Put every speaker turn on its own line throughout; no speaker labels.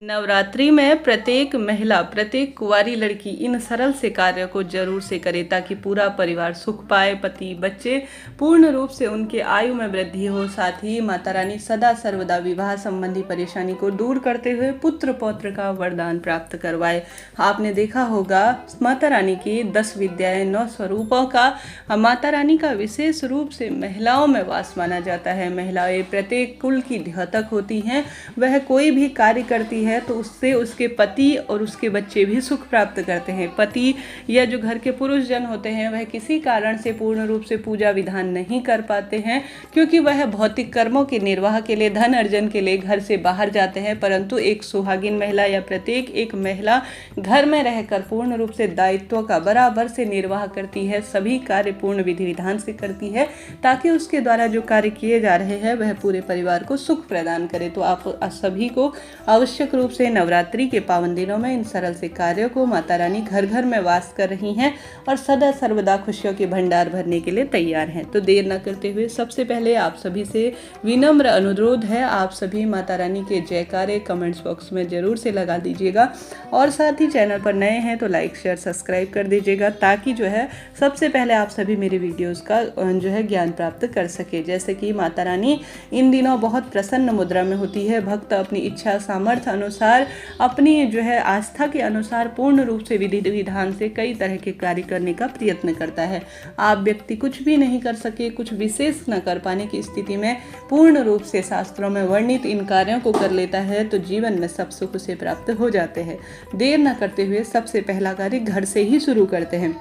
नवरात्रि में प्रत्येक महिला, प्रत्येक कुंवारी लड़की इन सरल से कार्य को जरूर से करे ताकि पूरा परिवार सुख पाए, पति बच्चे पूर्ण रूप से उनके आयु में वृद्धि हो। साथ ही माता रानी सदा सर्वदा विवाह संबंधी परेशानी को दूर करते हुए पुत्र पौत्र का वरदान प्राप्त करवाए। आपने देखा होगा माता रानी की 10 विद्याएं 9 स्वरूपों का माता रानी का विशेष रूप से महिलाओं में वास माना जाता है। महिलाएं प्रत्येक कुल की द्योतक होती हैं। वह कोई भी कार्य करती है तो उससे उसके पति और उसके बच्चे भी सुख प्राप्त करते हैं। पति या जो घर के पुरुष जन होते हैं वह किसी कारण से पूर्ण रूप से पूजा विधान नहीं कर पाते हैं, क्योंकि वह भौतिक कर्मों के निर्वाह के लिए, धन अर्जन के लिए घर से बाहर जाते हैं। परंतु एक सुहागिन महिला या प्रत्येक एक महिला घर में रहकर पूर्ण रूप से दायित्व का बराबर से निर्वाह करती है, सभी कार्य पूर्ण विधि विधान से करती है ताकि उसके द्वारा जो कार्य किए जा रहे हैं वह पूरे परिवार को सुख प्रदान करे। तो आप सभी को आवश्यक रूप से नवरात्रि के पावन दिनों में इन सरल से कार्यों को माता रानी घर घर में वास कर रही हैं और सदा सर्वदा खुशियों के भंडार भरने के लिए तैयार हैं। तो देर न करते हुए सबसे पहले आप सभी से विनम्र अनुरोध है, आप सभी माता रानी के जयकारे कमेंट्स बॉक्स में जरूर से लगा दीजिएगा और साथ ही चैनल पर नए हैं तो लाइक शेयर सब्सक्राइब कर दीजिएगा ताकि जो है सबसे पहले आप सभी मेरी वीडियोस का जो है ज्ञान प्राप्त कर सके। जैसे कि माता रानी इन दिनों बहुत प्रसन्न मुद्रा में होती है। भक्त अपनी इच्छा सामर्थ्य अनुसार, अपनी जो है आस्था के अनुसार पूर्ण रूप से विधि विधान से कई तरह के कार्य करने का प्रयत्न करता है। आप व्यक्ति कुछ भी नहीं कर सके, कुछ विशेष न कर पाने की स्थिति में पूर्ण रूप से शास्त्रों में वर्णित इन कार्यों को कर लेता है तो जीवन में सब सुख उसे प्राप्त हो जाते हैं। देर न करते हुए सबसे पहला कार्य घर से ही शुरू करते हैं।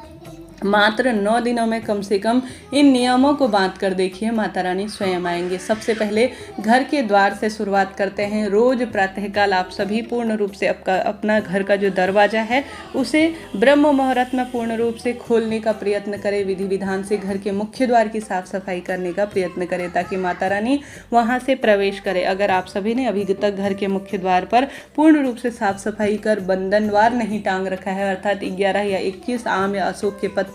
मात्र 9 दिनों में कम से कम इन नियमों को बांध कर देखिए, माता रानी स्वयं आएंगे। सबसे पहले घर के द्वार से शुरुआत करते हैं। रोज प्रातःकाल आप सभी पूर्ण रूप से अपना घर का जो दरवाजा है उसे ब्रह्म मुहूर्त में पूर्ण रूप से खोलने का प्रयत्न करें। विधि विधान से घर के मुख्य द्वार की साफ सफाई करने का प्रयत्न करें ताकि माता रानी वहां से प्रवेश करें। अगर आप सभी ने अभी तक घर के मुख्य द्वार पर पूर्ण रूप से साफ सफाई कर बंधनवार नहीं टांग रखा है, अर्थात 11 या 21 आम या अशोक के पत्ते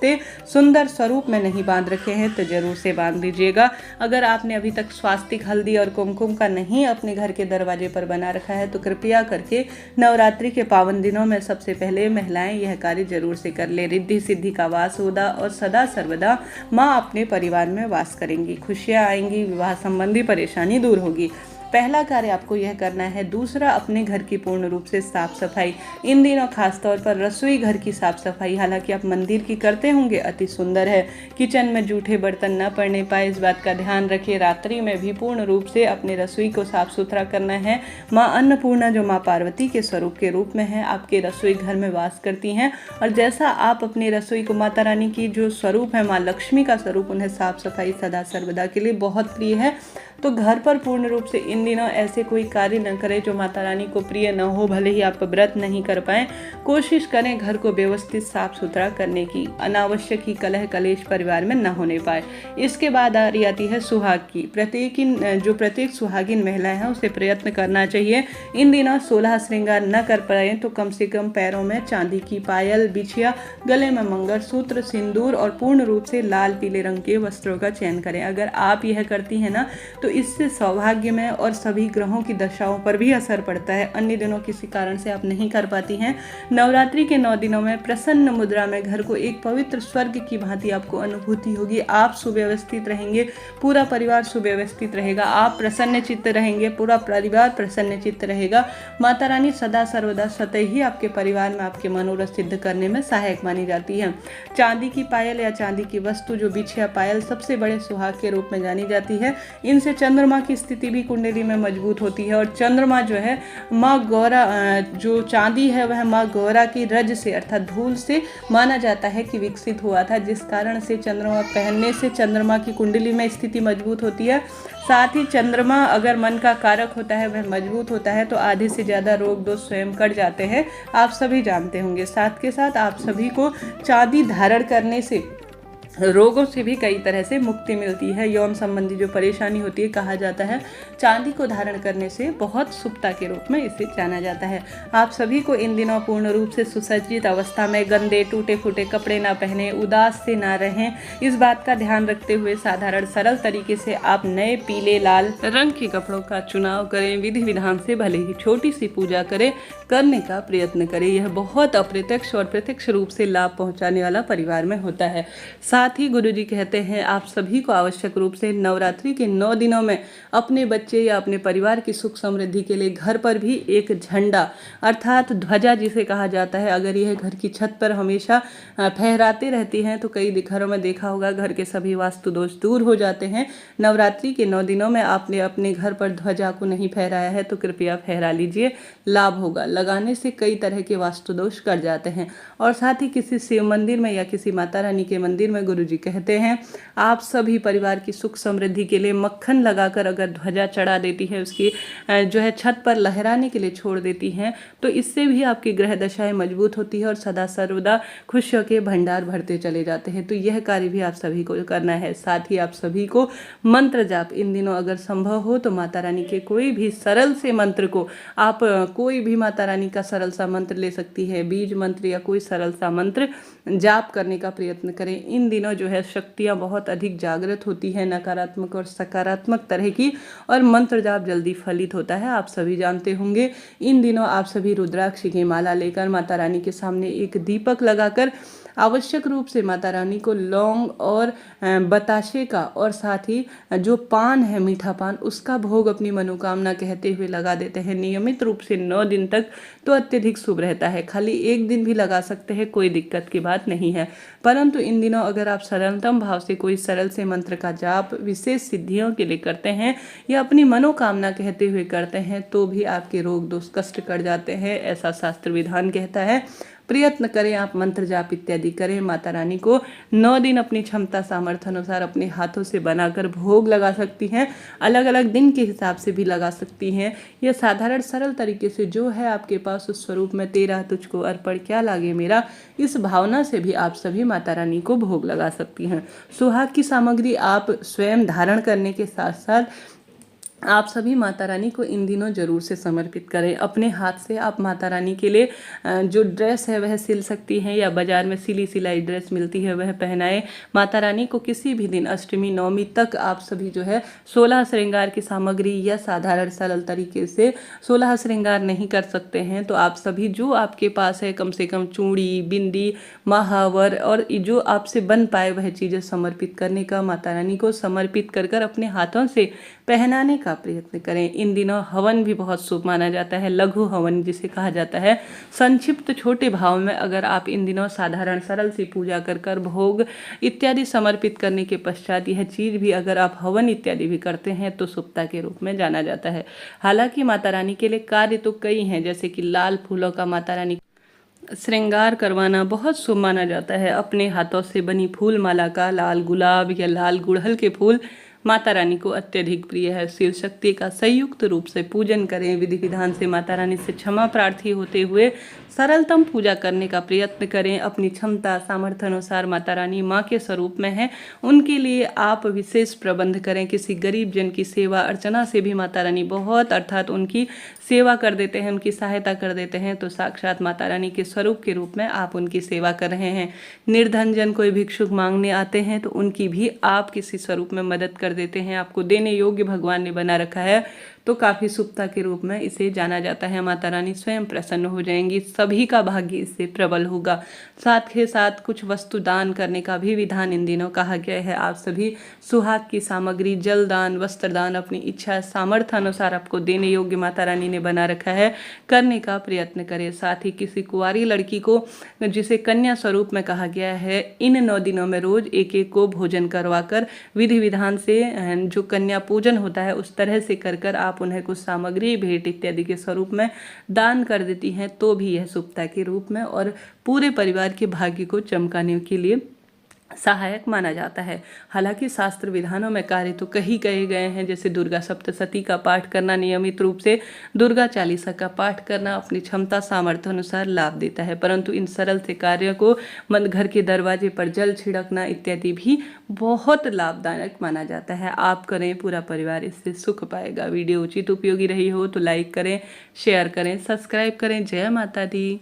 सुंदर स्वरूप में नहीं बांध रखे हैं तो जरूर से बांध दीजिएगा। अगर आपने अभी तक स्वास्तिक, हल्दी और कुमकुम का नहीं अपने घर के दरवाजे पर बना रखा है तो कृपया करके नवरात्रि के पावन दिनों में सबसे पहले महिलाएं यह कार्य जरूर से कर ले। रिद्धि सिद्धि का वास होगा और सदा सर्वदा माँ अपने परिवार में वास करेंगी, खुशियाँ आएंगी, विवाह संबंधी परेशानी दूर होगी। पहला कार्य आपको यह करना है। दूसरा, अपने घर की पूर्ण रूप से साफ सफाई। इन दिनों खासतौर पर रसोई घर की साफ सफाई, हालांकि आप मंदिर की करते होंगे, अति सुंदर है। किचन में जूठे बर्तन न पड़ने पाए इस बात का ध्यान रखिए। रात्रि में भी पूर्ण रूप से अपने रसोई को साफ सुथरा करना है। माँ अन्नपूर्णा जो माँ पार्वती के स्वरूप के रूप में है आपके रसोई घर में वास करती हैं और जैसा आप अपनी रसोई को माता रानी की जो स्वरूप है माँ लक्ष्मी का स्वरूप, उन्हें साफ सफाई सदा सर्वदा के लिए बहुत प्रिय है। तो घर पर पूर्ण रूप से इन दिनों ऐसे कोई कार्य न करें जो माता रानी को प्रिय न हो। भले ही आप व्रत नहीं कर पाएं, कोशिश करें घर को व्यवस्थित साफ सुथरा करने की। अनावश्यक ही कलह कलेश परिवार में न होने पाए। इसके बाद आ रही आती है सुहाग की। प्रत्येक सुहागिन महिला है उसे प्रयत्न करना चाहिए इन दिनों 16 श्रृंगार न कर पाए तो कम से कम पैरों में चांदी की पायल, बिछिया, गले में मंगलसूत्र, सिंदूर और पूर्ण रूप से लाल पीले रंग के वस्त्रों का चयन करें। अगर आप यह करती हैं ना तो इससे सौभाग्य में और सभी ग्रहों की दशाओं पर भी असर पड़ता है। अन्य दिनों किसी कारण से आप नहीं कर पाती हैं, नवरात्रि के 9 दिनों में प्रसन्न मुद्रा में घर को एक पवित्र स्वर्ग की भांति आपको अनुभूति होगी। आप सुव्यवस्थित रहेंगे, पूरा परिवार सुव्यवस्थित रहेगा, आप प्रसन्न चित्त रहेंगे, पूरा परिवार प्रसन्न चित्त रहेगा। माता रानी सदा सर्वदा स्वतः ही आपके परिवार में आपके मनोरथ सिद्ध करने में सहायक मानी जाती है। चांदी की पायल या चांदी की वस्तु जो बिछिया पायल सबसे बड़े सुहाग के रूप में जानी जाती है। इनसे चंद्रमा की स्थिति भी कुंडली में मजबूत होती है और चंद्रमा जो है माँ गौरा, जो चांदी है वह माँ गौरा की रज से अर्थात धूल से माना जाता है कि विकसित हुआ था, जिस कारण से चंद्रमा पहनने से चंद्रमा की कुंडली में स्थिति मजबूत होती है। साथ ही चंद्रमा अगर मन का कारक होता है वह मजबूत होता है तो आधे से ज़्यादा रोग दोष स्वयं कट जाते हैं, आप सभी जानते होंगे। साथ के साथ आप सभी को चांदी धारण करने से रोगों से भी कई तरह से मुक्ति मिलती है। यौन संबंधी जो परेशानी होती है, कहा जाता है चांदी को धारण करने से बहुत शुभता के रूप में इसे जाना जाता है। आप सभी को इन दिनों पूर्ण रूप से सुसज्जित अवस्था में गंदे टूटे फूटे कपड़े ना पहने, उदास से ना रहें, इस बात का ध्यान रखते हुए साधारण सरल तरीके से आप नए पीले लाल रंग के कपड़ों का चुनाव करें। विधि विधान से भले ही छोटी सी पूजा करें, करने का प्रयत्न करें। यह बहुत अप्रत्यक्ष और प्रत्यक्ष रूप से लाभ पहुंचाने वाला परिवार में होता है। साथ ही गुरुजी कहते हैं आप सभी को आवश्यक रूप से नवरात्रि के 9 दिनों में अपने बच्चे या अपने परिवार की सुख समृद्धि के लिए घर पर भी एक झंडा अर्थात ध्वजा जिसे कहा जाता है, अगर यह घर की छत पर हमेशा फहराते रहती हैं तो कई घरों में देखा होगा घर के सभी वास्तु दोष दूर हो जाते हैं। नवरात्रि के 9 दिनों में आपने अपने घर पर ध्वजा को नहीं फहराया है तो कृपया फहरा लीजिए, लाभ होगा। लगाने से कई तरह के वास्तु दोष कट जाते हैं। और साथ ही किसी शिव मंदिर में या किसी माता रानी के मंदिर में गुरुजी कहते हैं आप सभी परिवार की सुख समृद्धि के लिए मक्खन लगाकर अगर ध्वजा चढ़ा देती है, उसकी जो है छत पर लहराने के लिए छोड़ देती हैं, तो इससे भी आपकी ग्रह दशाएं मजबूत होती है और सदा सर्वदा खुशियों के भंडार भरते चले जाते हैं। तो यह कार्य भी आप सभी को करना है। साथ ही आप सभी को मंत्र जाप इन दिनों अगर संभव हो तो माता रानी के कोई भी सरल से मंत्र को आप कोई भी माता रानी का सरल सा मंत्र ले सकती है, बीज मंत्र या कोई सरल सा मंत्र जाप करने का प्रयत्न करें। इन दिनों जो है शक्तियाँ बहुत अधिक जागृत होती है, नकारात्मक और सकारात्मक तरह की, और मंत्र जाप जल्दी फलित होता है। आप सभी जानते होंगे इन दिनों आप सभी रुद्राक्ष की माला लेकर माता रानी के सामने एक दीपक लगाकर आवश्यक रूप से माता रानी को लौंग और बताशे का और साथ ही जो पान है मीठा पान उसका भोग अपनी मनोकामना कहते हुए लगा देते हैं नियमित रूप से 9 दिन तक, तो अत्यधिक शुभ रहता है। खाली एक दिन भी लगा सकते हैं, कोई दिक्कत की बात नहीं है। परंतु इन दिनों अगर आप सरलतम भाव से कोई सरल से मंत्र का जाप विशेष सिद्धियों के लिए करते हैं या अपनी मनोकामना कहते हुए करते हैं तो भी आपके रोग दोष कष्ट कट जाते हैं, ऐसा शास्त्र विधान कहता है। प्रयत्न करें, आप मंत्र जाप इत्यादि करें। माता रानी को 9 दिन अपनी क्षमता सामर्थ्य अनुसार अपने हाथों से बनाकर भोग लगा सकती हैं, अलग अलग दिन के हिसाब से भी लगा सकती हैं। यह साधारण सरल तरीके से जो है आपके पास उस स्वरूप में तेरा तुझको अर्पण क्या लागे मेरा, इस भावना से भी आप सभी माता रानी को भोग लगा सकती हैं। सुहाग की सामग्री आप स्वयं धारण करने के साथ साथ आप सभी माता रानी को इन दिनों जरूर से समर्पित करें। अपने हाथ से आप माता रानी के लिए जो ड्रेस है वह सिल सकती हैं या बाजार में सिली सिलाई ड्रेस मिलती है वह पहनाएं। माता रानी को किसी भी दिन अष्टमी नवमी तक आप सभी जो है 16 श्रृंगार की सामग्री या साधारण सरल तरीके से 16 श्रृंगार नहीं कर सकते हैं तो आप सभी जो आपके पास है कम से कम चूड़ी, बिंदी, महावर और जो आपसे बन पाए वह चीज़ें समर्पित करने का, माता रानी को समर्पित कर कर अपने हाथों से पहनाने का प्रयत्न करें। इन दिनों हवन भी बहुत शुभ माना जाता है, लघु हवन जिसे कहा जाता है। संक्षिप्त छोटे भाव में अगर आप इन दिनों साधारण सरल सी पूजा कर कर भोग इत्यादि समर्पित करने के पश्चात यह चीज़ भी अगर आप हवन इत्यादि भी करते हैं तो शुभता के रूप में जाना जाता है। हालांकि माता रानी के लिए कार्य तो कई हैं, जैसे कि लाल फूलों का माता रानी श्रृंगार करवाना बहुत शुभ माना जाता है। अपने हाथों से बनी फूल माला का लाल गुलाब या लाल गुड़हल के फूल माता रानी को अत्यधिक प्रिय है। शिव शक्ति का संयुक्त रूप से पूजन करें। विधि विधान से माता रानी से क्षमा प्रार्थी होते हुए सरलतम पूजा करने का प्रयत्न करें। अपनी क्षमता सामर्थ्य अनुसार माता रानी माँ के स्वरूप में है, उनके लिए आप विशेष प्रबंध करें। किसी गरीब जन की सेवा अर्चना से भी माता रानी बहुत अर्थात उनकी सेवा कर देते हैं, उनकी सहायता कर देते हैं, तो साक्षात माता रानी के स्वरूप के रूप में आप उनकी सेवा कर रहे हैं। निर्धन जन कोई भिक्षुक मांगने आते हैं तो उनकी भी आप किसी स्वरूप में मदद कर देते हैं। आपको देने योग्य भगवान ने बना रखा है तो काफ़ी शुभता के रूप में इसे जाना जाता है। माता रानी स्वयं प्रसन्न हो जाएंगी, सभी का भाग्य इससे प्रबल होगा। साथ के साथ कुछ वस्तु दान करने का भी विधान इन दिनों कहा गया है। आप सभी सुहाग की सामग्री, जल दान, वस्त्र दान अपनी इच्छा सामर्थ्य अनुसार आपको देने योग्य माता रानी ने बना रखा है, करने का प्रयत्न करें। साथ ही किसी कुंवारी लड़की को जिसे कन्या स्वरूप में कहा गया है, इन 9 दिनों में रोज एक एक को भोजन करवा कर विधि विधान से जो कन्या पूजन होता है उस तरह से कर कर आप उन्हें कुछ सामग्री भेंट इत्यादि के स्वरूप में दान कर देती हैं तो भी यह शुभता के रूप में और पूरे परिवार के भाग्य को चमकाने के लिए सहायक माना जाता है। हालांकि शास्त्र विधानों में कार्य तो कही कहे गए हैं, जैसे दुर्गा सप्तशती का पाठ करना, नियमित रूप से दुर्गा चालीसा का पाठ करना अपनी क्षमता सामर्थ्य अनुसार लाभ देता है, परंतु इन सरल से कार्यों को घर के दरवाजे पर जल छिड़कना इत्यादि भी बहुत लाभदायक माना जाता है। आप करें, पूरा परिवार इससे सुख पाएगा। वीडियो उचित उपयोगी रही हो तो लाइक करें, शेयर करें, सब्सक्राइब करें। जय माता दी।